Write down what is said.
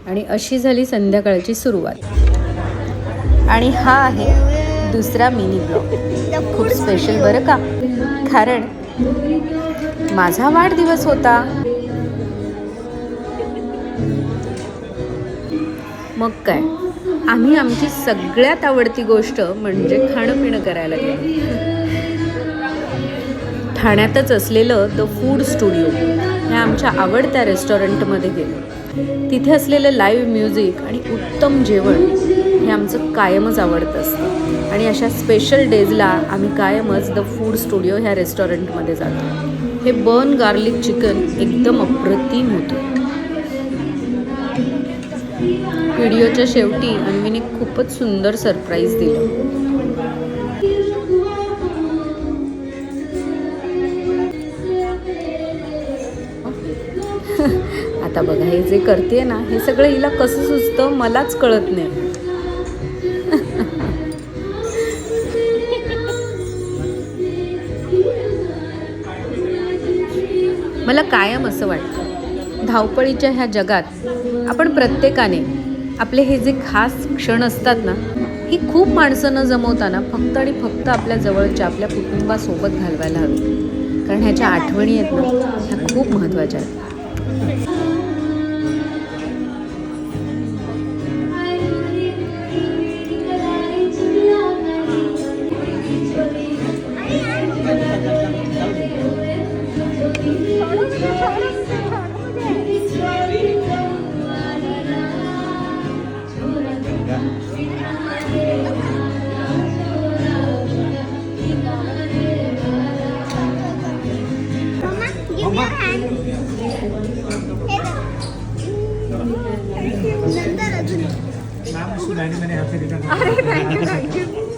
आणि अशी झाली संध्याकाळची सुरुवात. आणि हा आहे दुसरा मिनी ब्लॉग. खूप स्पेशल बरं का, कारण माझा वाढदिवस होता. मग काय, आम्ही आमची सगळ्यात आवडती गोष्ट म्हणजे खाणं पिणं करायला गेलो. ठाण्यातच असलेलं द फूड स्टुडिओ ह्या आमच्या आवडत्या रेस्टॉरंटमध्ये गेलो. तिथे असलेलं लाईव्ह म्युझिक आणि उत्तम जेवण हे आमचं कायमच आवडतं असतं. आणि अशा स्पेशल डेजला आम्ही कायमच द फूड स्टुडिओ ह्या रेस्टॉरंटमध्ये जातो. हे बर्न गार्लिक चिकन एकदम अप्रतिम होतं. व्हिडिओच्या शेवटी अन्वीने खूपच सुंदर सरप्राईज दिलं. आता बघा, हे जे करते ना, हे सगळं हिला कसं सुचतं मलाच कळत नाही. मला कायम असं वाटतं, धावपळीच्या ह्या जगात आपण प्रत्येकाने आपले हे जे खास क्षण असतात ना, ही खूप माणसं न जमवताना फक्त आणि फक्त आपल्या जवळच्या आपल्या कुटुंबासोबत घालवायला हवी. कारण ह्याच्या आठवणी आहेत ना, ह्या खूप महत्त्वाच्या आहेत. अरे थँक्यू.